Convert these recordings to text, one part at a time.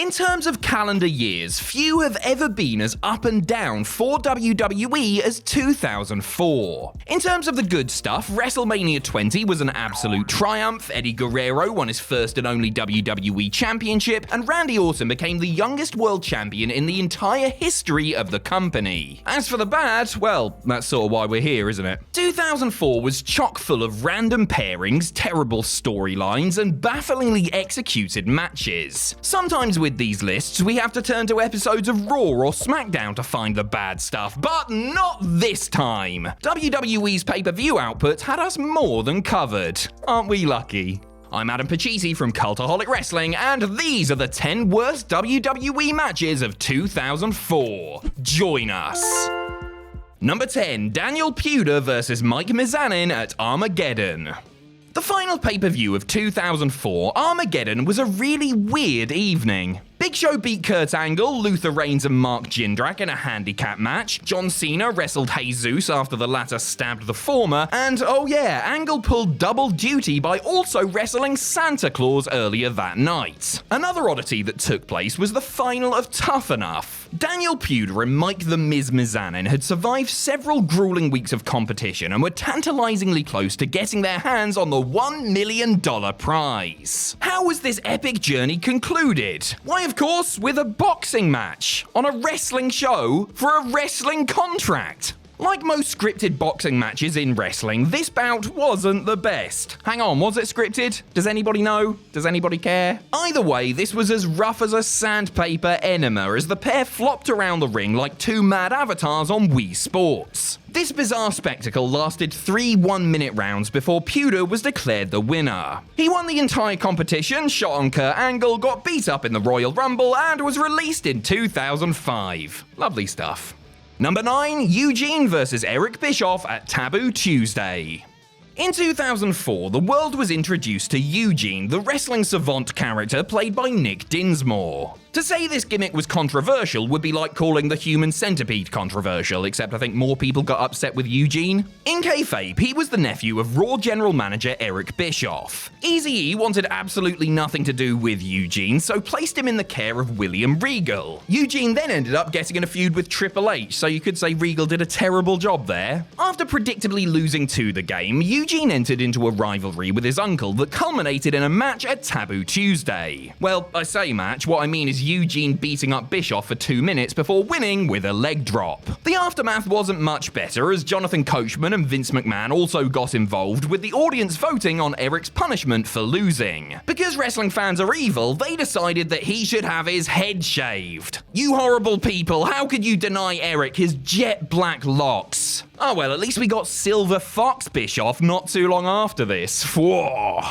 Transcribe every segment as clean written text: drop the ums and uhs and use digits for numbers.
In terms of calendar years, few have ever been as up and down for WWE as 2004. In terms of the good stuff, WrestleMania 20 was an absolute triumph, Eddie Guerrero won his first and only WWE Championship, and Randy Orton became the youngest world champion in the entire history of the company. As for the bad, well, that's sort of why we're here, isn't it? 2004 was chock full of random pairings, terrible storylines, and bafflingly executed matches. Sometimes with these lists, we have to turn to episodes of Raw or SmackDown to find the bad stuff, but not this time. WWE's pay-per-view output had us more than covered. Aren't we lucky? I'm Adam Pachisi from Cultaholic Wrestling, and these are the 10 worst WWE matches of 2004. Join us. Number 10, Daniel PUDER vs Mike MIZANIN at Armageddon. The final pay-per-view of 2004, Armageddon, was a really weird evening. Big Show beat Kurt Angle, Luther Reigns and Mark Jindrak in a handicap match, John Cena wrestled Jesus after the latter stabbed the former, and oh yeah, Angle pulled double duty by also wrestling Santa Claus earlier that night. Another oddity that took place was the final of Tough Enough. Daniel PUDER and Mike the Miz MIZANIN had survived several grueling weeks of competition and were tantalizingly close to getting their hands on the $1 million prize. How was this epic journey concluded? Why, of course, with a boxing match on a wrestling show for a wrestling contract. Like most scripted boxing matches in wrestling, this bout wasn't the best. Hang on, was it scripted? Does anybody know? Does anybody care? Either way, this was as rough as a sandpaper enema as the pair flopped around the ring like two mad avatars on Wii Sports. This bizarre spectacle lasted 3 one-minute rounds before PUDER was declared the winner. He won the entire competition, shot on Kurt Angle, got beat up in the Royal Rumble, and was released in 2005. Lovely stuff. Number 9, Eugene vs Eric Bischoff at Taboo Tuesday. In 2004, the world was introduced to Eugene, the wrestling savant character played by Nick Dinsmore. To say this gimmick was controversial would be like calling the Human Centipede controversial, except I think more people got upset with Eugene. In kayfabe, he was the nephew of Raw general manager Eric Bischoff. Eazy-E wanted absolutely nothing to do with Eugene, so placed him in the care of William Regal. Eugene then ended up getting in a feud with Triple H, so you could say Regal did a terrible job there. After predictably losing to the game, Eugene entered into a rivalry with his uncle that culminated in a match at Taboo Tuesday. Well, I say match, what I mean is Eugene beating up Bischoff for 2 minutes before winning with a leg drop. The aftermath wasn't much better, as Jonathan Coachman and Vince McMahon also got involved, with the audience voting on Eric's punishment for losing. Because wrestling fans are evil, they decided that he should have his head shaved. You horrible people, how could you deny Eric his jet black locks? Oh well, at least we got Silver Fox Bischoff not too long after this. Whoa.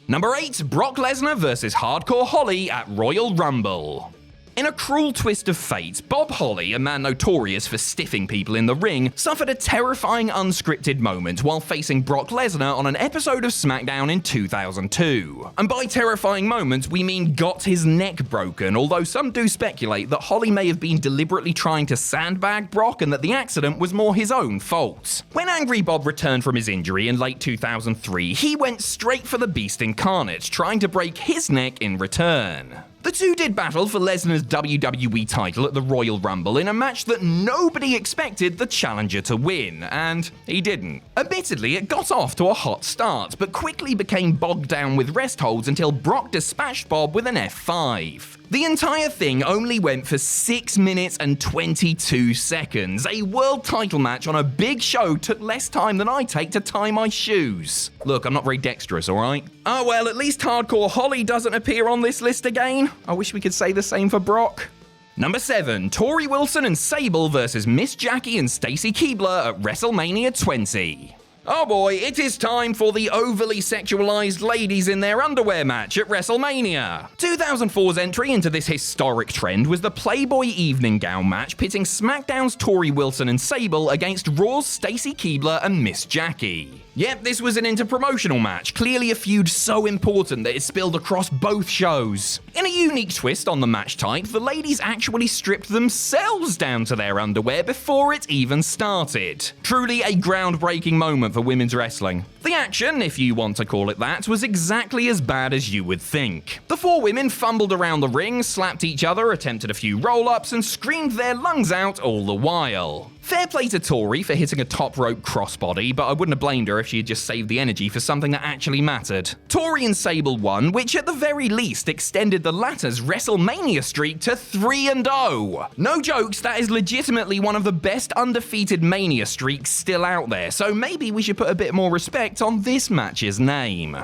Number 8, Brock Lesnar vs Hardcore Holly at Royal Rumble. In a cruel twist of fate, Bob Holly, a man notorious for stiffing people in the ring, suffered a terrifying unscripted moment while facing Brock Lesnar on an episode of SmackDown in 2002. And by terrifying moment, we mean got his neck broken, although some do speculate that Holly may have been deliberately trying to sandbag Brock and that the accident was more his own fault. When Angry Bob returned from his injury in late 2003, he went straight for the Beast Incarnate, trying to break his neck in return. The two did battle for Lesnar's WWE title at the Royal Rumble in a match that nobody expected the challenger to win, and he didn't. Admittedly, it got off to a hot start, but quickly became bogged down with rest holds until Brock dispatched Bob with an F5. The entire thing only went for 6 minutes and 22 seconds. A world title match on a big show took less time than I take to tie my shoes. Look, I'm not very dexterous, alright? Oh well, at least Hardcore Holly doesn't appear on this list again. I wish we could say the same for Brock. Number 7, Torrie Wilson and Sable vs Miss Jackie and STACY KEIBLER at WrestleMania 20. Oh boy, it is time for the overly sexualized ladies in their underwear match at WrestleMania. 2004's entry into this historic trend was the Playboy evening gown match pitting SmackDown's Torrie Wilson and Sable against Raw's STACY KEIBLER and Miss Jackie. Yep, this was an interpromotional match, clearly a feud so important that it spilled across both shows. In a unique twist on the match type, the ladies actually stripped themselves down to their underwear before it even started. Truly a groundbreaking moment for women's wrestling. The action, if you want to call it that, was exactly as bad as you would think. The four women fumbled around the ring, slapped each other, attempted a few roll-ups, and screamed their lungs out all the while. Fair play to Torrie for hitting a top rope crossbody, but I wouldn't have blamed her if she had just saved the energy for something that actually mattered. Torrie and Sable won, which at the very least extended the latter's WrestleMania streak to 3-0. No jokes, that is legitimately one of the best undefeated Mania streaks still out there, so maybe we should put a bit more respect on this match's name.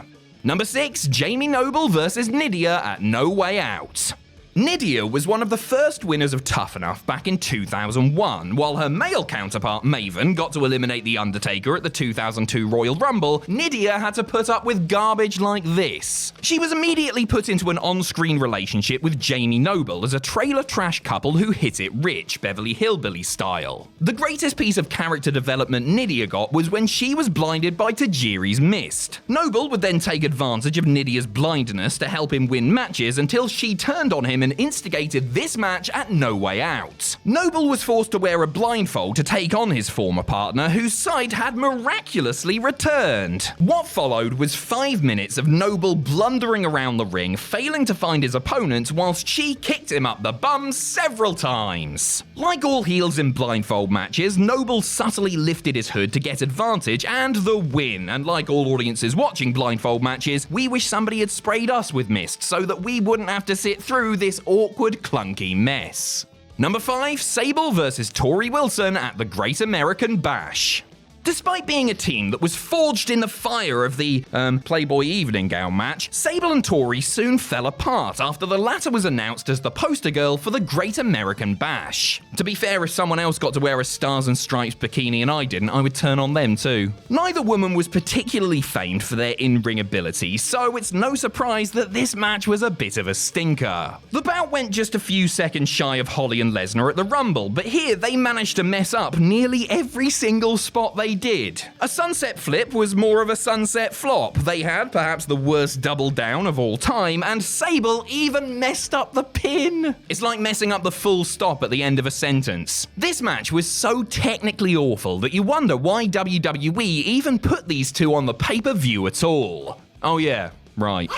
Number 6, Jamie Noble vs. Nidia at No Way Out. Nidia was one of the first winners of Tough Enough back in 2001, while her male counterpart Maven got to eliminate The Undertaker at the 2002 Royal Rumble. Nidia had to put up with garbage like this. She was immediately put into an on-screen relationship with Jamie Noble as a trailer trash couple who hit it rich, Beverly Hillbilly style. The greatest piece of character development Nidia got was when she was blinded by Tajiri's mist. Noble would then take advantage of Nidia's blindness to help him win matches until she turned on him and instigated this match at No Way Out. Noble was forced to wear a blindfold to take on his former partner, whose sight had miraculously returned. What followed was 5 minutes of Noble blundering around the ring, failing to find his opponent whilst she kicked him up the bum several times. Like all heels in blindfold matches, Noble subtly lifted his hood to get advantage and the win, and like all audiences watching blindfold matches, we wish somebody had sprayed us with mist so that we wouldn't have to sit through this awkward, clunky mess. Number 5, Sable vs. Torrie Wilson at the Great American Bash. Despite being a team that was forged in the fire of the Playboy evening gown match, Sable and Torrie soon fell apart after the latter was announced as the poster girl for the Great American Bash. To be fair, if someone else got to wear a Stars and Stripes bikini and I didn't, I would turn on them too. Neither woman was particularly famed for their in-ring ability, so it's no surprise that this match was a bit of a stinker. The bout went just a few seconds shy of Holly and Lesnar at the Rumble, but here they managed to mess up nearly every single spot they did. A sunset flip was more of a sunset flop. They had perhaps the worst double down of all time, and Sable even messed up the pin. It's like messing up the full stop at the end of a sentence. This match was so technically awful that you wonder why WWE even put these two on the pay-per-view at all. Oh yeah, right.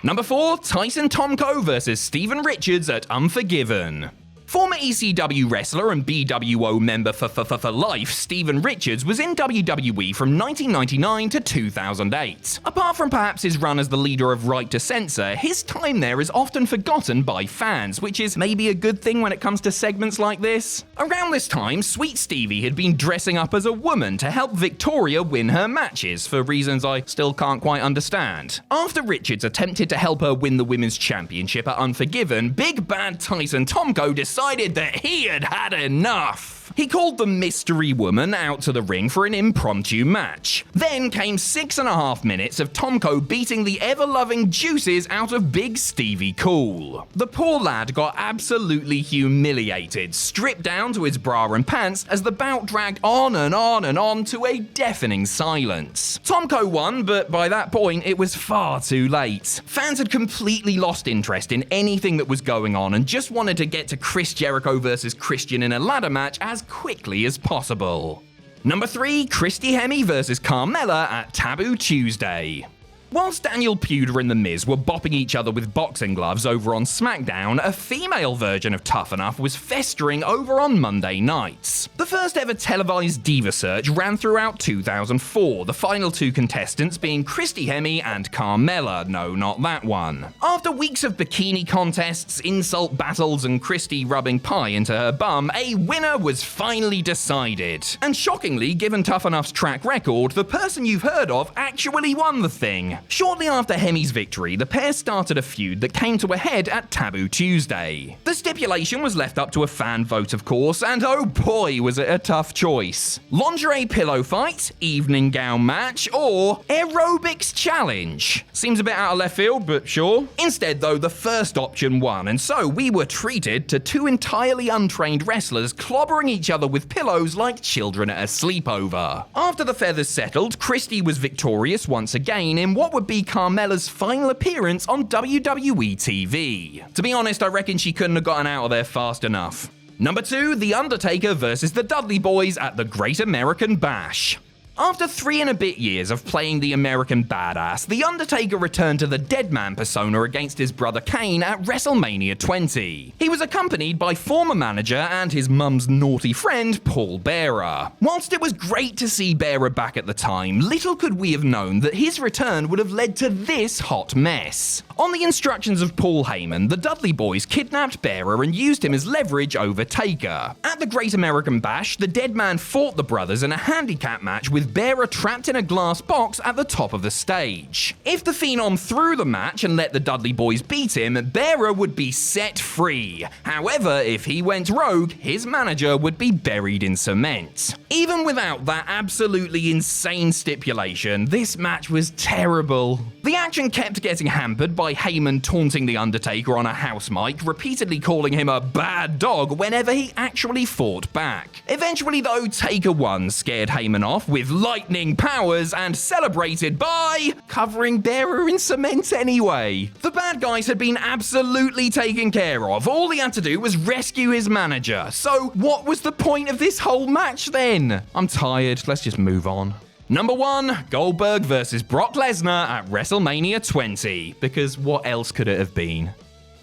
Number 4, TYSON TOMKO vs. Steven Richards at Unforgiven. Former ECW wrestler and BWO member for life, Steven Richards was in WWE from 1999 to 2008. Apart from perhaps his run as the leader of Right to Censor, his time there is often forgotten by fans, which is maybe a good thing when it comes to segments like this. Around this time, Sweet Stevie had been dressing up as a woman to help Victoria win her matches, for reasons I still can't quite understand. After Richards attempted to help her win the Women's Championship at Unforgiven, Big Bad TYSON TOMKO decided that he had had enough. He called the mystery woman out to the ring for an impromptu match. Then came 6.5 minutes of TOMKO beating the ever-loving juices out of Big Stevie Cool. The poor lad got absolutely humiliated, stripped down to his bra and pants as the bout dragged on and on and on to a deafening silence. TOMKO won, but by that point it was far too late. Fans had completely lost interest in anything that was going on and just wanted to get to Chris Jericho versus Christian in a ladder match as quickly as possible. Number 3, CHRISTY HEMME vs. CARMELLA at Taboo Tuesday. Whilst Daniel PUDER and The Miz were bopping each other with boxing gloves over on SmackDown, a female version of Tough Enough was festering over on Monday nights. The first ever televised diva search ran throughout 2004, the final 2 contestants being CHRISTY HEMME and CARMELLA, no, not that one. After weeks of bikini contests, insult battles, and CHRISTY rubbing pie into her bum, a winner was finally decided. And shockingly, given Tough Enough's track record, the person you've heard of actually won the thing. Torrie. Shortly after HEMME's victory, the pair started a feud that came to a head at Taboo Tuesday. The stipulation was left up to a fan vote, of course, and oh boy was it a tough choice. Lingerie pillow fight, evening gown match, or aerobics challenge? Seems a bit out of left field, but sure. Instead though, the first option won, and so we were treated to two entirely untrained wrestlers clobbering each other with pillows like children at a sleepover. After the feathers settled, CHRISTY was victorious once again in what would be CARMELLA's final appearance on WWE TV. To be honest, I reckon she couldn't have gotten out of there fast enough. Number 2, The Undertaker versus the Dudley Boyz at the Great American Bash. After 3 and a bit years of playing the American Badass, The Undertaker returned to the Deadman persona against his brother Kane at WrestleMania 20. He was accompanied by former manager and his mum's naughty friend, Paul Bearer. Whilst it was great to see Bearer back at the time, little could we have known that his return would have led to this hot mess. On the instructions of Paul Heyman, the Dudley Boyz kidnapped Bearer and used him as leverage over Taker. At the Great American Bash, the Deadman fought the brothers in a handicap match with Bearer trapped in a glass box at the top of the stage. If the Phenom threw the match and let the Dudley Boyz beat him, Bearer would be set free. However, if he went rogue, his manager would be buried in cement. Even without that absolutely insane stipulation, this match was terrible. The action kept getting hampered by Heyman taunting The Undertaker on a house mic, repeatedly calling him a bad dog whenever he actually fought back. Eventually though, Taker won, scared Heyman off with lightning powers, and celebrated by covering Bearer in cement anyway. The bad guys had been absolutely taken care of. All he had to do was rescue his manager. So what was the point of this whole match then? I'm tired, let's just move on. Number 1, Goldberg versus Brock Lesnar at WrestleMania 20, because what else could it have been?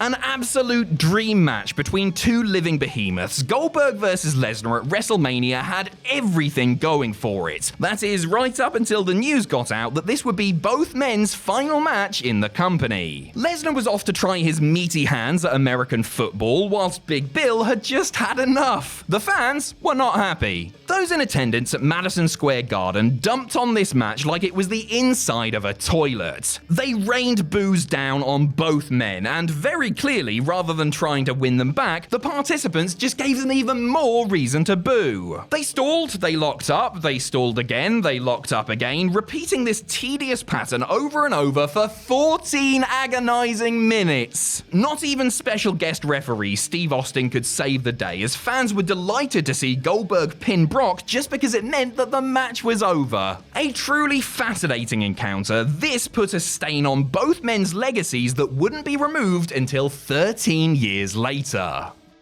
An absolute dream match between two living behemoths, Goldberg versus Lesnar at WrestleMania had everything going for it. That is, right up until the news got out that this would be both men's final match in the company. Lesnar was off to try his meaty hands at American football, whilst Big Bill had just had enough. The fans were not happy. Those in attendance at Madison Square Garden dumped on this match like it was the inside of a toilet. They rained boos down on both men, and very clearly, rather than trying to win them back, the participants just gave them even more reason to boo. They stalled, they locked up, they stalled again, they locked up again, repeating this tedious pattern over and over for 14 agonizing minutes. Not even special guest referee Steve Austin could save the day, as fans were delighted to see Goldberg pin Brock just because it meant that the match was over. A truly fascinating encounter, this put a stain on both men's legacies that wouldn't be removed until 13 years later.